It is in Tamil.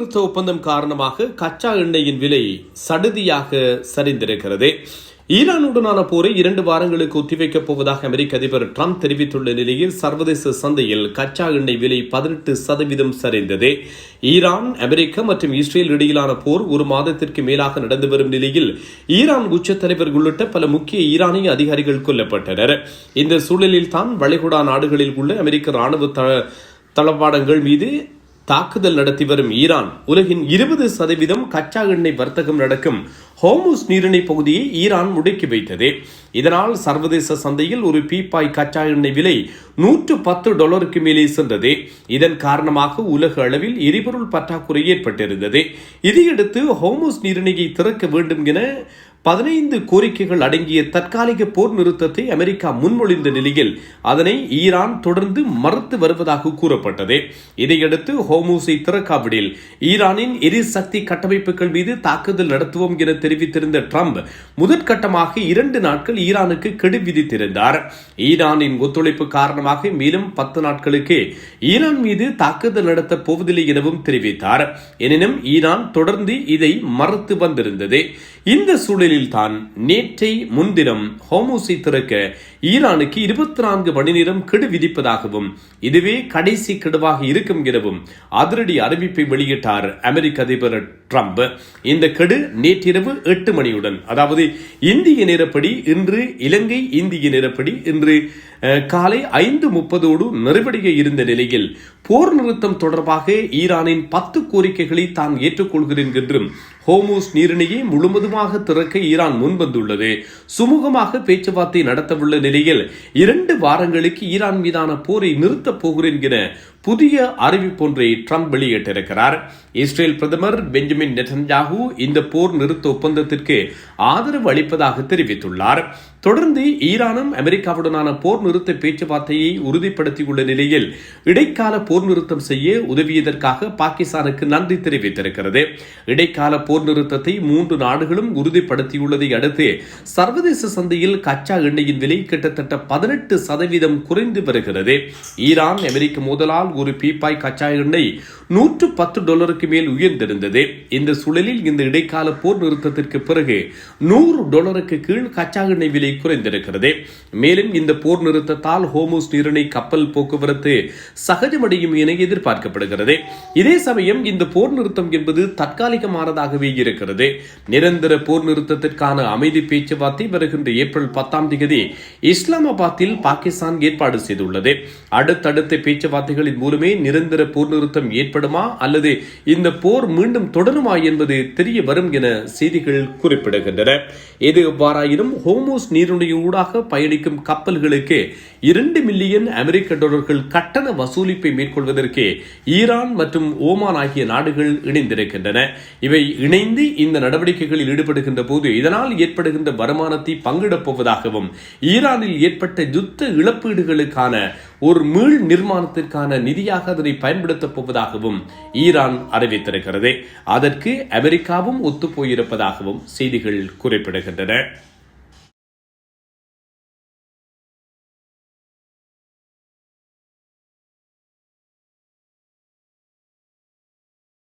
நிறுத்த ஒப்பந்தம் காரணமாக கச்சா எண்ணெயின் விலை சடுதியாக சரிந்திருக்கிறது. ஈரானுடனான போரை 2 வாரங்களுக்கு ஒத்திவைக்கப் போவதாக அமெரிக்க அதிபர் டிரம்ப் தெரிவித்துள்ள நிலையில் சர்வதேச சந்தையில் கச்சா எண்ணெய் விலை 18% சரிந்தது. ஈரான், அமெரிக்கா மற்றும் இஸ்ரேல் இடையிலான போர் 1 மாதத்திற்கு மேலாக நடந்து வரும் நிலையில் ஈரான் உச்ச தலைவர் உள்ளிட்ட பல முக்கிய ஈரானிய அதிகாரிகள் கொல்லப்பட்டனர். இந்த சூழலில் தான் வளைகுடா நாடுகளில் உள்ள அமெரிக்க ராணுவ தளவாடங்கள் மீது தாக்குதல் நடத்தி வரும் ஈரான் உலகின் 20% கச்சா எண்ணெய் வர்த்தகம் நடக்கும் ஹோர்முஸ் நீரிணை பகுதியை ஈரான் முடக்கி வைத்தது. இதனால் சர்வதேச சந்தையில் ஒரு பீப்பாய் கச்சா எண்ணெய் விலை $110 மேலே சென்றது. இதன் காரணமாக உலக அளவில் எரிபொருள் பற்றாக்குறை ஏற்பட்டிருந்தது. இதையடுத்து ஹோர்முஸ் நீரிணையை திறக்க வேண்டும் என 15 கோரிக்கைகள் அடங்கிய தற்காலிக போர் நிறுத்தத்தை அமெரிக்கா முன்மொழிந்த நிலையில் அதனை ஈரான் தொடர்ந்து மறுத்து வருவதாக கூறப்பட்டது. இதையடுத்து ஹோர்முஸை திறக்காவிடில் ஈரானின் எரிசக்தி கட்டமைப்புகள் மீது தாக்குதல் நடத்துவோம் என தெரிவித்திருந்த டிரம்ப் முதற்கட்டமாக 2 நாட்கள் ஈரானுக்கு கெடு விதித்திருந்தார். ஈரானின் ஒத்துழைப்பு காரணமாக மேலும் 10 நாட்களுக்கு ஈரான் மீது தாக்குதல் நடத்தப் போவதில்லை எனவும் தெரிவித்தார். எனினும் ஈரான் தொடர்ந்து இதை மறுத்து வந்திருந்தது. இந்த சூழலில் தான் நேற்றை முன்தினம் ஹோர்முஸை திறக்க ஈரானுக்கு 24 மணி நேரம் கெடு விதிப்பதாகவும் இதுவே கடைசி கெடுவாக இருக்கும் எனவும் அதிரடி அறிவிப்பை வெளியிட்டார் அமெரிக்க அதிபர் டிரம்ப். இந்த கெடு நேற்றிரவு 8 மணியுடன், அதாவது இந்திய நேரப்படி இன்று, இலங்கை இந்திய நேரப்படி இன்று காலை 5:30 நிறைவடைய இருந்த நிலையில் போர் நிறுத்தம் தொடர்பாக ஈரானின் 10 கோரிக்கைகளை தான் ஏற்றுக்கொள்கிறேன் என்றும் ஹோர்முஸ் நீரிணையை முழுவதுமாக திறக்க ஈரான் முன்வந்துள்ளது. சுமூகமாக பேச்சுவார்த்தை நடத்தவுள்ள நிலையில் 2 வாரங்களுக்கு ஈரான் மீதான போரை நிறுத்தப் போகிறேன் என புதிய அறிவிப்பொன்றை டிரம்ப் வெளியிட்டிருக்கிறார். இஸ்ரேல் பிரதமர் பெஞ்சமின் நெதன்யாகு இந்த போர் நிறுத்த ஒப்பந்தத்திற்கு ஆதரவு அளிப்பதாக தெரிவித்துள்ளார். தொடர்ந்து ஈரானும் அமெரிக்காவுடனான போர் நிறுத்த பேச்சுவார்த்தையை உறுதிப்படுத்தியுள்ள நிலையில் இடைக்கால போர் நிறுத்தம் செய்ய உதவியதற்காக பாகிஸ்தானுக்கு நன்றி தெரிவித்திருக்கிறது. இடைக்கால போர் நிறுத்தத்தை 3 நாடுகளும் உறுதிப்படுத்தியுள்ளதை அடுத்து சர்வதேச சந்தையில் கச்சா எண்ணெயின் விலை கிட்டத்தட்ட 18% குறைந்து வருகிறது. ஈரான் அமெரிக்க மோதலால் ஒரு பீப்பாய் கச்சா எண்ணெய் $110 மேல் உயர்ந்திருந்தது. இந்த சூழலில் இந்த இடைக்கால போர் நிறுத்தத்திற்கு பிறகு $100 கீழ் கச்சா எண்ணெய் விலை குறைந்திருக்கிறது. மேலும் இந்த போர் நிறுத்தத்தால் ஹோர்முஸ் நீரிணை கப்பல் போக்குவரத்து சகஜமடையும் என எதிர்பார்க்கப்படுகிறது. இதே சமயம் இந்த போர் நிறுத்தம் என்பது தற்காலிகமானதாகவே இருக்கிறது. நிரந்தர போர் நிறுத்தத்திற்கான அமைதி பேச்சுவார்த்தை வருகின்ற ஏப்ரல் 10 இஸ்லாமாபாத்தில் பாகிஸ்தான் ஏற்பாடு செய்துள்ளது. அடுத்தடுத்த பேச்சுவார்த்தைகளின் மூலமே நிரந்தர போர் நிறுத்தம் ஏற்படுமா அல்லது இந்த போர் மீண்டும் தொடருமா என்பது தெரிய வரும் என செய்திகள் குறிப்பிடுகின்றன. எது எவ்வாறாயினும் ஹோர்முஸ் நீரிணையூடாக பயணிக்கும் கப்பல்களுக்கு $2 மில்லியன் அமெரிக்க கட்டண வசூலிப்பை மேற்கொள்வதற்கு ஈரான் மற்றும் ஓமான் ஆகிய நாடுகள் இணைந்திருக்கின்றன. இவை இணைந்து இந்த நடவடிக்கைகளில் ஈடுபடுகின்ற போது இதனால் ஏற்படுகின்ற வருமானத்தை பங்கிடப் போவதாகவும் ஈரானில் ஏற்பட்ட யுத்த இழப்பீடுகளுக்கான ஒரு மீள் நிர்மாணத்திற்கான நிதியாக அதனை பயன்படுத்தப் போவதாகவும் ஈரான் அறிவித்திருக்கிறது. அதற்கு அமெரிக்காவும் ஒத்துப்போயிருப்பதாகவும் செய்திகள் குறிப்பிடுகின்றன.